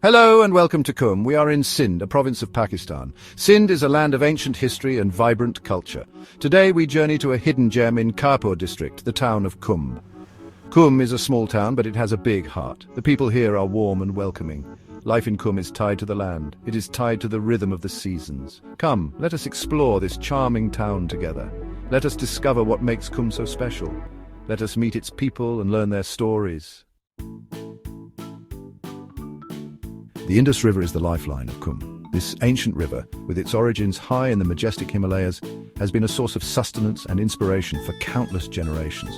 Hello and welcome to Kumb. We are in Sindh, a province of Pakistan. Sindh is a land of ancient history and vibrant culture. Today we journey to a hidden gem in Kharpur district, the town of Kumb. Kumb is a small town, but it has a big heart. The people here are warm and welcoming. Life in Kumb is tied to the land. It is tied to the rhythm of the seasons. Come, let us explore this charming town together. Let us discover what makes Kumb so special. Let us meet its people and learn their stories. The Indus River is the lifeline of Kumb. This ancient river, with its origins high in the majestic Himalayas, has been a source of sustenance and inspiration for countless generations.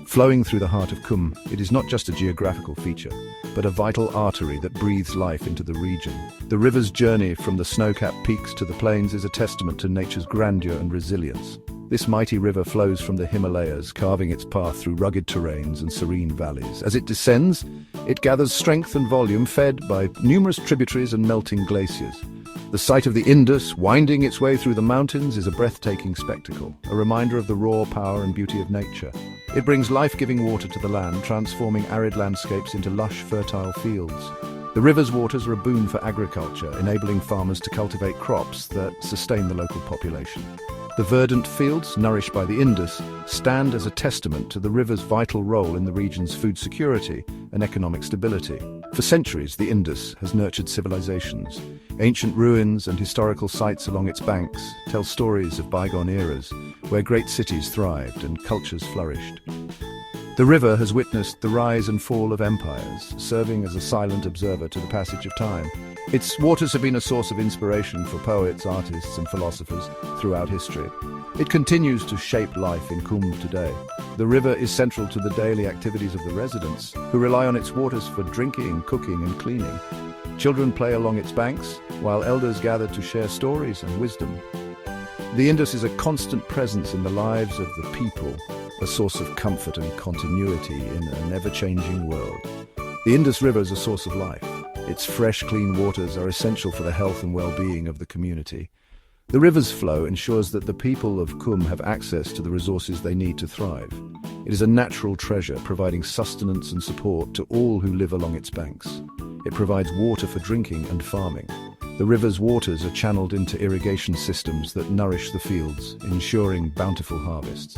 Flowing through the heart of Kumb, it is not just a geographical feature, but a vital artery that breathes life into the region. The river's journey from the snow-capped peaks to the plains is a testament to nature's grandeur and resilience. This mighty river flows from the Himalayas, carving its path through rugged terrains and serene valleys. As it descends, it gathers strength and volume, fed by numerous tributaries and melting glaciers. The sight of the Indus winding its way through the mountains is a breathtaking spectacle, a reminder of the raw power and beauty of nature. It brings life-giving water to the land, transforming arid landscapes into lush, fertile fields. The river's waters are a boon for agriculture, enabling farmers to cultivate crops that sustain the local population. The verdant fields, nourished by the Indus, stand as a testament to the river's vital role in the region's food security and economic stability. For centuries, the Indus has nurtured civilizations. Ancient ruins and historical sites along its banks tell stories of bygone eras, where great cities thrived and cultures flourished. The river has witnessed the rise and fall of empires, serving as a silent observer to the passage of time. Its waters have been a source of inspiration for poets, artists, and philosophers throughout history. It continues to shape life in Kumb today. The river is central to the daily activities of the residents, who rely on its waters for drinking, cooking, and cleaning. Children play along its banks, while elders gather to share stories and wisdom. The Indus is a constant presence in the lives of the people, a source of comfort and continuity in an ever-changing world. The Indus River is a source of life. Its fresh, clean waters are essential for the health and well-being of the community. The river's flow ensures that the people of Kumb have access to the resources they need to thrive. It is a natural treasure, providing sustenance and support to all who live along its banks. It provides water for drinking and farming. The river's waters are channeled into irrigation systems that nourish the fields, ensuring bountiful harvests.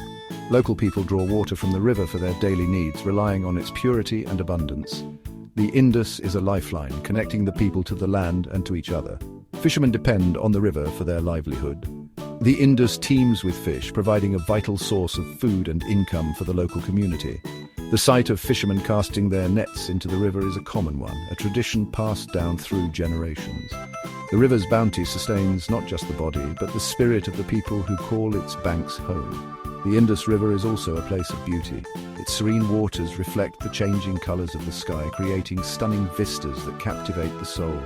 Local people draw water from the river for their daily needs, relying on its purity and abundance. The Indus is a lifeline, connecting the people to the land and to each other. Fishermen depend on the river for their livelihood. The Indus teems with fish, providing a vital source of food and income for the local community. The sight of fishermen casting their nets into the river is a common one, a tradition passed down through generations. The river's bounty sustains not just the body, but the spirit of the people who call its banks home. The Indus River is also a place of beauty. Its serene waters reflect the changing colors of the sky, creating stunning vistas that captivate the soul.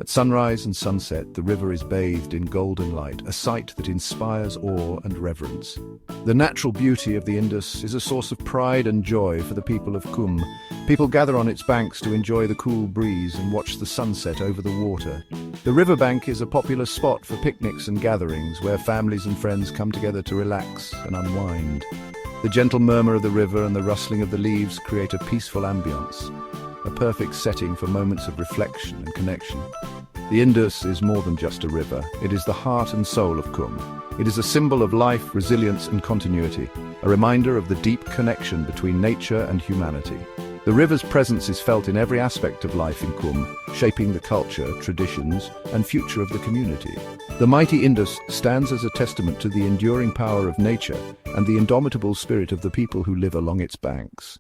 At sunrise and sunset, the river is bathed in golden light, a sight that inspires awe and reverence. The natural beauty of the Indus is a source of pride and joy for the people of Kumb. People gather on its banks to enjoy the cool breeze and watch the sunset over the water. The riverbank is a popular spot for picnics and gatherings, where families and friends come together to relax and unwind. The gentle murmur of the river and the rustling of the leaves create a peaceful ambience, a perfect setting for moments of reflection and connection. The Indus is more than just a river. It is the heart and soul of Kumb. It is a symbol of life, resilience, and continuity, a reminder of the deep connection between nature and humanity. The river's presence is felt in every aspect of life in Kumb, shaping the culture, traditions, and future of the community. The mighty Indus stands as a testament to the enduring power of nature and the indomitable spirit of the people who live along its banks.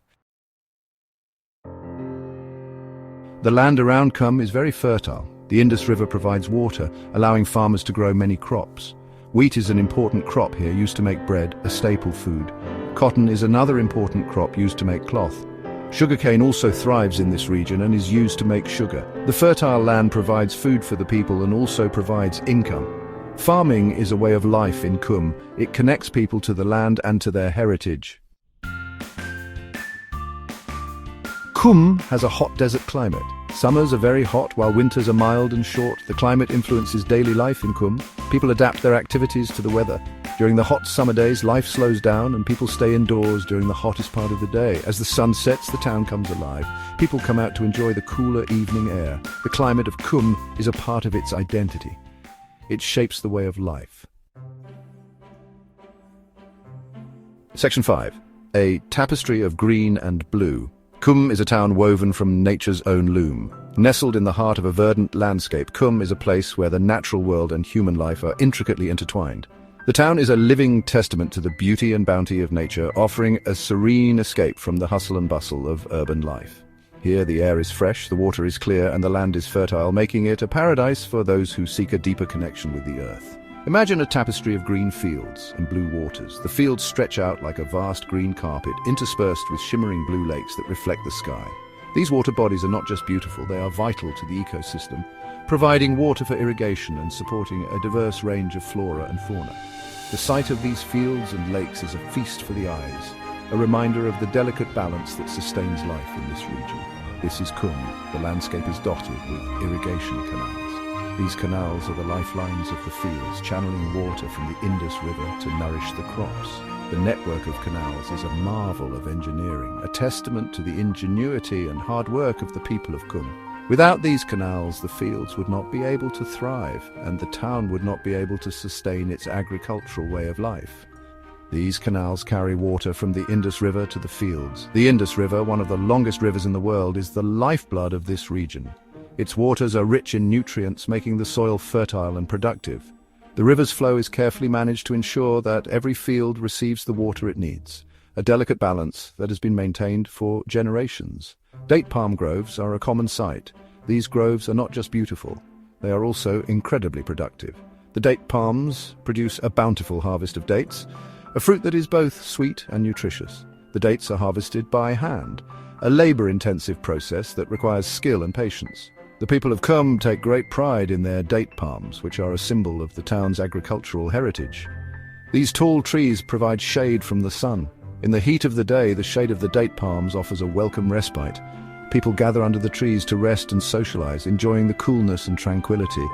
The land around Kumb is very fertile. The Indus River provides water, allowing farmers to grow many crops. Wheat is an important crop here, used to make bread, a staple food. Cotton is another important crop used to make cloth. Sugarcane also thrives in this region and is used to make sugar. The fertile land provides food for the people and also provides income. Farming is a way of life in Kumb. It connects people to the land and to their heritage. Kumb has a hot desert climate. Summers are very hot while winters are mild and short. The climate influences daily life in Kumb. People adapt their activities to the weather. During the hot summer days, life slows down and people stay indoors during the hottest part of the day. As the sun sets, the town comes alive. People come out to enjoy the cooler evening air. The climate of Kumb is a part of its identity. It shapes the way of life. Section 5. A tapestry of green and blue. Kumb is a town woven from nature's own loom. Nestled in the heart of a verdant landscape, Kumb is a place where the natural world and human life are intricately intertwined. The town is a living testament to the beauty and bounty of nature, offering a serene escape from the hustle and bustle of urban life. Here the air is fresh, the water is clear, and the land is fertile, making it a paradise for those who seek a deeper connection with the earth. Imagine a tapestry of green fields and blue waters. The fields stretch out like a vast green carpet, interspersed with shimmering blue lakes that reflect the sky. These water bodies are not just beautiful, they are vital to the ecosystem, providing water for irrigation and supporting a diverse range of flora and fauna. The sight of these fields and lakes is a feast for the eyes, a reminder of the delicate balance that sustains life in this region. This is Kumb. The landscape is dotted with irrigation canals. These canals are the lifelines of the fields, channeling water from the Indus River to nourish the crops. The network of canals is a marvel of engineering, a testament to the ingenuity and hard work of the people of Kumb. Without these canals, the fields would not be able to thrive, and the town would not be able to sustain its agricultural way of life. These canals carry water from the Indus River to the fields. The Indus River, one of the longest rivers in the world, is the lifeblood of this region. Its waters are rich in nutrients, making the soil fertile and productive. The river's flow is carefully managed to ensure that every field receives the water it needs, a delicate balance that has been maintained for generations. Date palm groves are a common sight. These groves are not just beautiful, they are also incredibly productive. The date palms produce a bountiful harvest of dates, a fruit that is both sweet and nutritious. The dates are harvested by hand, a labor-intensive process that requires skill and patience. The people of Kumb take great pride in their date palms, which are a symbol of the town's agricultural heritage. These tall trees provide shade from the sun. In the heat of the day, the shade of the date palms offers a welcome respite. People gather under the trees to rest and socialize, enjoying the coolness and tranquility.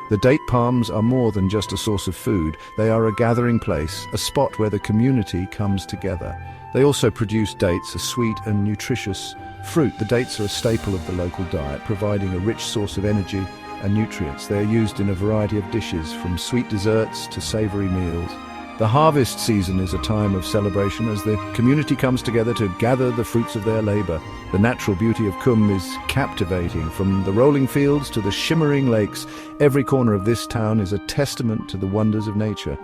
The date palms are more than just a source of food. They are a gathering place, a spot where the community comes together. They also produce dates, a sweet and nutritious fruit. The dates are a staple of the local diet, providing a rich source of energy and nutrients. They are used in a variety of dishes, from sweet desserts to savory meals. The harvest season is a time of celebration as the community comes together to gather the fruits of their labor. The natural beauty of Kumb is captivating. From the rolling fields to the shimmering lakes, every corner of this town is a testament to the wonders of nature.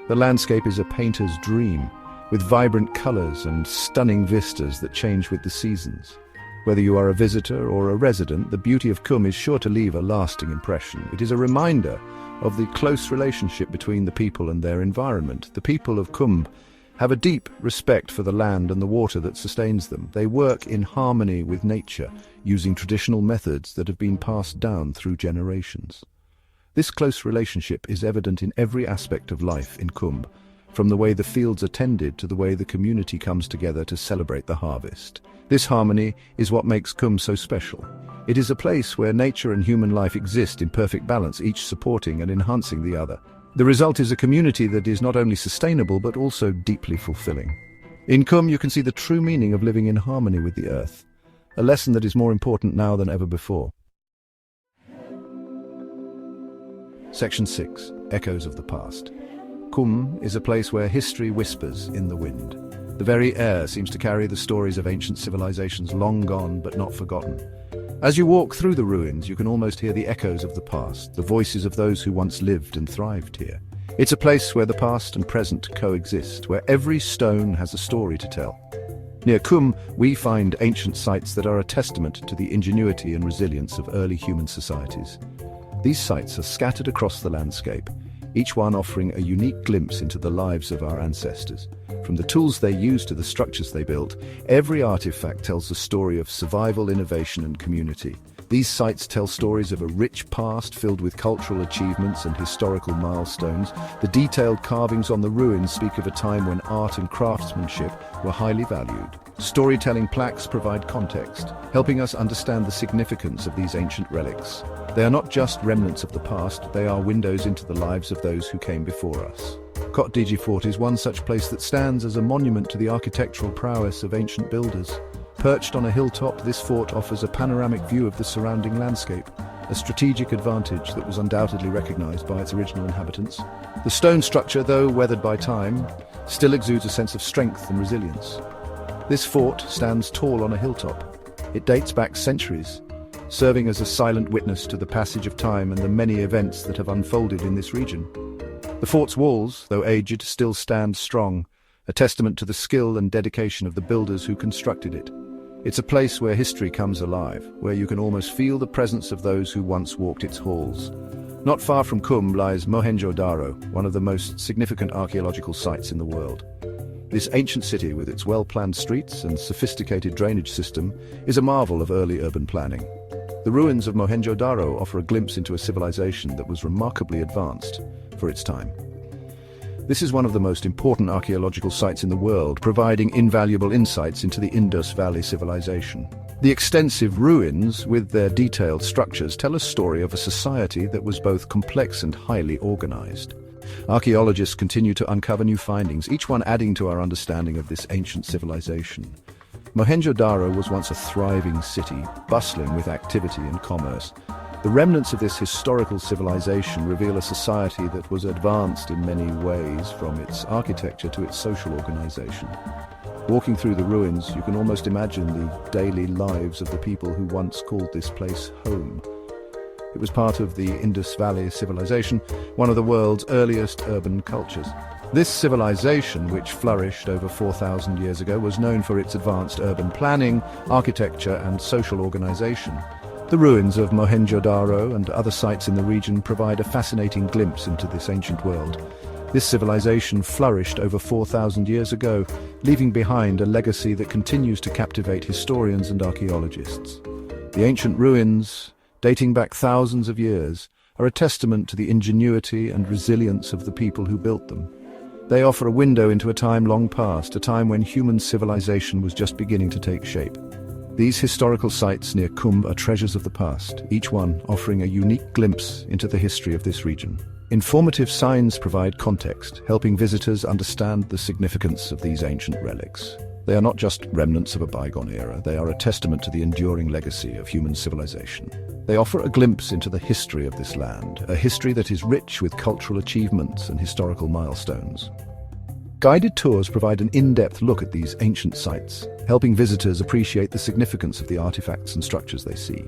The landscape is a painter's dream, with vibrant colors and stunning vistas that change with the seasons. Whether you are a visitor or a resident, the beauty of Kumb is sure to leave a lasting impression. It is a reminder of the close relationship between the people and their environment. The people of Kumb have a deep respect for the land and the water that sustains them. They work in harmony with nature, using traditional methods that have been passed down through generations. This close relationship is evident in every aspect of life in Kumb, from the way the fields are tended to the way the community comes together to celebrate the harvest. This harmony is what makes Kumb so special. It is a place where nature and human life exist in perfect balance, each supporting and enhancing the other. The result is a community that is not only sustainable but also deeply fulfilling. In Kumb you can see the true meaning of living in harmony with the earth, a lesson that is more important now than ever before. Section 6. Echoes of the Past. Kumb is a place where history whispers in the wind. The very air seems to carry the stories of ancient civilizations long gone but not forgotten. As you walk through the ruins, you can almost hear the echoes of the past, the voices of those who once lived and thrived here. It's a place where the past and present coexist, where every stone has a story to tell. Near Kumb, we find ancient sites that are a testament to the ingenuity and resilience of early human societies. These sites are scattered across the landscape, each one offering a unique glimpse into the lives of our ancestors. From the tools they used to the structures they built, every artifact tells a story of survival, innovation, and community. These sites tell stories of a rich past filled with cultural achievements and historical milestones. The detailed carvings on the ruins speak of a time when art and craftsmanship were highly valued. Storytelling plaques provide context, helping us understand the significance of these ancient relics. They are not just remnants of the past, they are windows into the lives of those who came before us. Kot Diji Fort is one such place that stands as a monument to the architectural prowess of ancient builders. Perched on a hilltop, this fort offers a panoramic view of the surrounding landscape, a strategic advantage that was undoubtedly recognized by its original inhabitants. The stone structure, though weathered by time, still exudes a sense of strength and resilience. This fort stands tall on a hilltop. It dates back centuries, serving as a silent witness to the passage of time and the many events that have unfolded in this region. The fort's walls, though aged, still stand strong, a testament to the skill and dedication of the builders who constructed it. It's a place where history comes alive, where you can almost feel the presence of those who once walked its halls. Not far from Kumb lies Mohenjo-Daro, one of the most significant archaeological sites in the world. This ancient city, with its well-planned streets and sophisticated drainage system, is a marvel of early urban planning. The ruins of Mohenjo-Daro offer a glimpse into a civilization that was remarkably advanced for its time. This is one of the most important archaeological sites in the world, providing invaluable insights into the Indus Valley civilization. The extensive ruins, with their detailed structures, tell a story of a society that was both complex and highly organized. Archaeologists continue to uncover new findings, each one adding to our understanding of this ancient civilization. Mohenjo-Daro was once a thriving city, bustling with activity and commerce. The remnants of this historical civilization reveal a society that was advanced in many ways, from its architecture to its social organization. Walking through the ruins, you can almost imagine the daily lives of the people who once called this place home. It was part of the Indus Valley civilization, one of the world's earliest urban cultures. This civilization, which flourished over 4,000 years ago, was known for its advanced urban planning, architecture, and social organization. The ruins of Mohenjo-Daro and other sites in the region provide a fascinating glimpse into this ancient world. This civilization flourished over 4,000 years ago, leaving behind a legacy that continues to captivate historians and archaeologists. The ancient ruins, dating back thousands of years, are a testament to the ingenuity and resilience of the people who built them. They offer a window into a time long past, a time when human civilization was just beginning to take shape. These historical sites near Kumb are treasures of the past, each one offering a unique glimpse into the history of this region. Informative signs provide context, helping visitors understand the significance of these ancient relics. They are not just remnants of a bygone era, they are a testament to the enduring legacy of human civilization. They offer a glimpse into the history of this land, a history that is rich with cultural achievements and historical milestones. Guided tours provide an in-depth look at these ancient sites, helping visitors appreciate the significance of the artifacts and structures they see.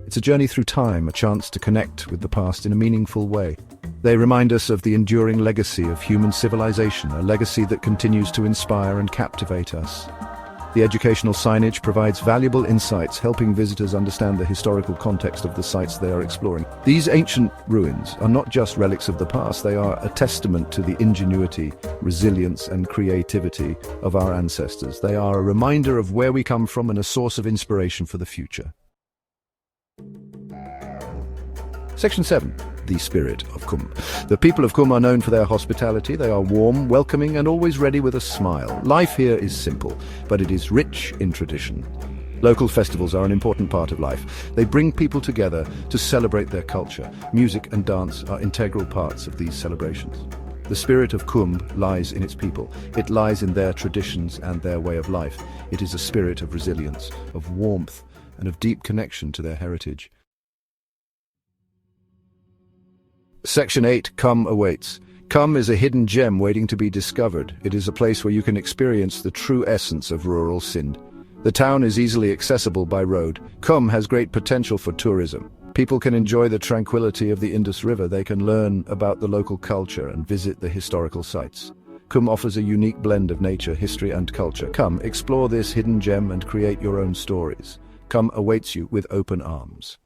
It's a journey through time, a chance to connect with the past in a meaningful way. They remind us of the enduring legacy of human civilization, a legacy that continues to inspire and captivate us. The educational signage provides valuable insights, helping visitors understand the historical context of the sites they are exploring. These ancient ruins are not just relics of the past, they are a testament to the ingenuity, resilience, and creativity of our ancestors. They are a reminder of where we come from and a source of inspiration for the future. Section 7. The Spirit of Kumb. The people of Kumb are known for their hospitality. They are warm, welcoming, and always ready with a smile. Life here is simple, but it is rich in tradition. Local festivals are an important part of life. They bring people together to celebrate their culture. Music and dance are integral parts of these celebrations. The spirit of Kumb lies in its people. It lies in their traditions and their way of life. It is a spirit of resilience, of warmth, and of deep connection to their heritage. Section 8. Kumb awaits. Kumb is a hidden gem waiting to be discovered. It is a place where you can experience the true essence of rural Sindh. The town is easily accessible by road. Kumb has great potential for tourism. People can enjoy the tranquility of the Indus River. They can learn about the local culture and visit the historical sites. Kumb offers a unique blend of nature, history, and culture. Come, explore this hidden gem and create your own stories. Kumb awaits you with open arms.